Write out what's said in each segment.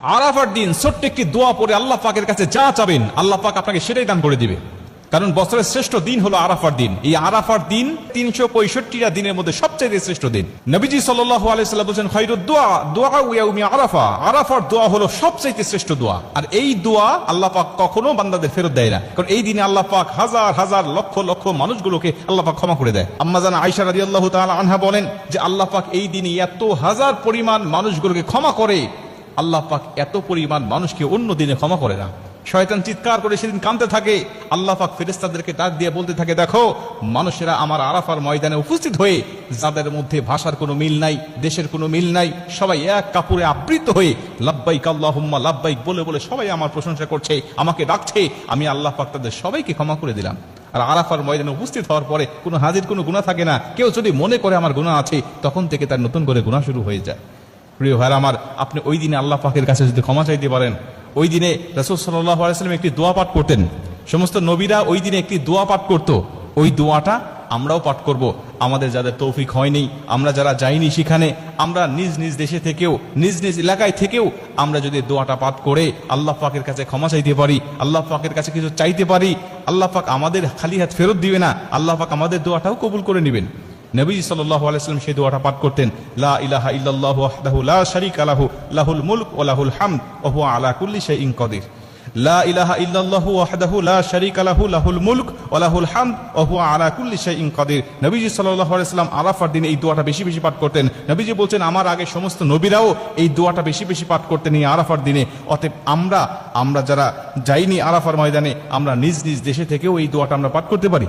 আরাফার দিন ছোট্ট একটি দোয়া পড়ে আল্লাহ পাকের কাছে যা চাবেন আল্লাহ পাক আপনাকে সেটাই দান করে দিবে। কারণ বছরের শ্রেষ্ঠ দিন হলো আরাফার দিন। এই আরাফার দিন ৩৬৫টা দিনের মধ্যে সবচেয়ে শ্রেষ্ঠ দিন। নবীজি সাল্লাল্লাহু আলাইহি ওয়াসাল্লাম বলেন খায়রুদ দুআ দুআ ইয়াউমি আরাফা। আরাফার দোয়া হলো সবচেয়ে শ্রেষ্ঠ দোয়া। আর এই দোয়া আল্লাহ পাক কখনো বান্দাদের ফেরত দেয় না, কারণ এই দিনে আল্লাহ পাক হাজার হাজার লক্ষ লক্ষ মানুষগুলোকে আল্লাহ পাক ক্ষমা করে দেয়। আম্মা জান আয়েশা রাদিয়াল্লাহু তাআলা আনহা বলেন যে আল্লাহ পাক এই দিনে এত হাজার পরিমাণ মানুষগুলোকে ক্ষমা করে, আল্লাহ পাক এত পরিমাণ মানুষকে অন্য দিনে ক্ষমা করে না। শয়তান চিৎকার করে সেদিন কাঁদতে থাকে। আল্লাহ পাক ফেরেশতাদেরকে ডাক দিয়ে বলতে থাকে, দেখো মানুষেরা আমার আরাফার ময়দানে উপস্থিত হয়ে যাদের মধ্যে ভাষার কোনো মিল নাই, দেশের কোনো মিল নাই, সবাই এক কাপড়ে আবৃত হয়ে লাব্বাইক আল্লাহুম্মা লাব্বাইক বলে বলে সবাই আমার প্রশংসা করছে, আমাকে ডাকছে। আমি আল্লাহ পাক তাদের সবাইকে ক্ষমা করে দিলাম। আর আরাফার ময়দানে উপস্থিত হওয়ার পরে কোনো হাজির কোনো গুনাহ থাকে না। কেউ যদি মনে করে আমার গুনাহ আছে, তখন থেকে তার নতুন করে গুনাহ শুরু হয়ে যায়। প্রিয় ভাইরা আমার, আপনি ওই দিনে আল্লাহ পাকের কাছে যদি ক্ষমা চাইতে পারেন, ওই দিনে রাসূল সাল্লাল্লাহু আলাইহি ওয়াসাল্লাম একটি দোয়া পাঠ করতেন। সমস্ত নবীরা ওই দিনে একটি দোয়া পাঠ করত। ওই দোয়াটা আমরাও পাঠ করব। আমাদের যাদের তৌফিক হয়নি, আমরা যারা যাইনি সেখানে, আমরা নিজ নিজ দেশে থেকেও নিজ নিজ এলাকায় থেকেও আমরা যদি দোয়াটা পাঠ করে আল্লাহ পাকের কাছে ক্ষমা চাইতে পারি, আল্লাহ পাকের কাছে কিছু চাইতে পারি, আল্লাহ পাক আমাদের খালি হাত ফেরত দিবে না, আল্লাহ পাক আমাদের দোয়াটাও কবুল করে নেবেন। নবীজি সাল্লাল্লাহু আলাইহি ওয়াসাল্লাম সেই দোয়াটা পাঠ করতেন, লা ইলাহা ইল্লাল্লাহু ওয়াহদাহু লা শারীকা লাহু লাহুল মুলক ওয়া লাহুল হামদ ওয়া হুয়া আলা কুল্লি শাইইন কাদির। লা ইলাহা ইল্লাল্লাহু ওয়াহদাহু লা শারীকা লাহু লাহুল মুলক ওয়া লাহুল হামদ ওয়া হুয়া আলা কুল্লি শাইইন কাদির। নবীজি সাল্লাল্লাহু আলাইহি ওয়াসাল্লাম আরাফার দিনে এই দোয়াটা বেশি বেশি পাঠ করতেন। নবীজি বলছেন আমার আগে সমস্ত নবীরাও এই দোয়াটা বেশি বেশি পাঠ করতেন এই আরাফার দিনে। অতএব আমরা যারা যাইনি আরাফার ময়দানে, আমরা নিজ নিজ দেশে থেকেও এই দোয়াটা আমরা পাঠ করতে পারি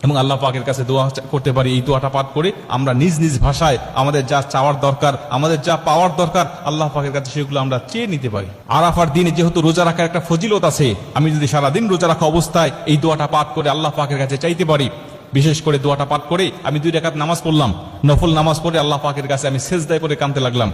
এবং আল্লাহ পাকের কাছে দোয়া করতে পারি। এই দোয়াটা পাঠ করে আমরা নিজ নিজ ভাষায় আমাদের যা চাওয়ার দরকার, আমাদের যা পাওয়ার দরকার, আল্লাহ পাকের কাছে সেগুলো আমরা চেয়ে নিতে পারি। আরাফার দিনে যেহেতু রোজা রাখার একটা ফজিলত আছে, আমি যদি সারাদিন রোজা রাখা অবস্থায় এই দোয়াটা পাঠ করে আল্লাহ পাকের কাছে চাইতে পারি, বিশেষ করে দোয়াটা পাঠ করে আমি 2 রাকাত নামাজ পড়লাম, নফল নামাজ পড়ে আল্লাহ পাকের কাছে আমি সেজদায় পড়ে কাঁদতে লাগলাম,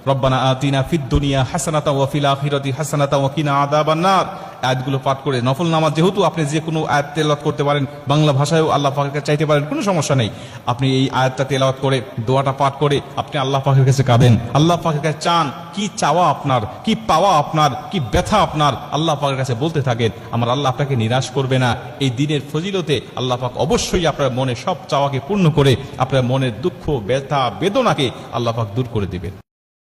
রব্বানা আতিনা ফিদ দুনিয়া হাসানাতাও ওয়া ফিল আখিরাতি হাসানাতাও ওয়া কিনা আযাবান নার। আয়াতগুলো পাঠ করে নফল নামাজ, যেহেতু আপনি যে কোনো আয়াত তেলাওয়াত করতে পারেন, বাংলা ভাষায়ও আল্লাহ পাকের কাছে চাইতে পারেন, কোনো সমস্যা নেই। আপনি এই আয়াতটা তেলাওয়াত করে দোয়াটা পাঠ করে আপনি আল্লাহ পাকের কাছে কাঁদেন, আল্লাহ পাকের কাছে চান, কি চাওয়া আপনার, কি পাওয়া আপনার, কি ব্যথা আপনার, আল্লাহ পাকের কাছে বলতে থাকেন। আমার আল্লাহ আপনাকে নিরাশ করবে না। এই দিনের ফজিলতে আল্লাহ পাক অবশ্যই আপনার মনে সব চাওয়াকে পূর্ণ করে আপনার মনের দুঃখ, ব্যথা, বেদনাকে আল্লাহ পাক দূর করে দিবেন।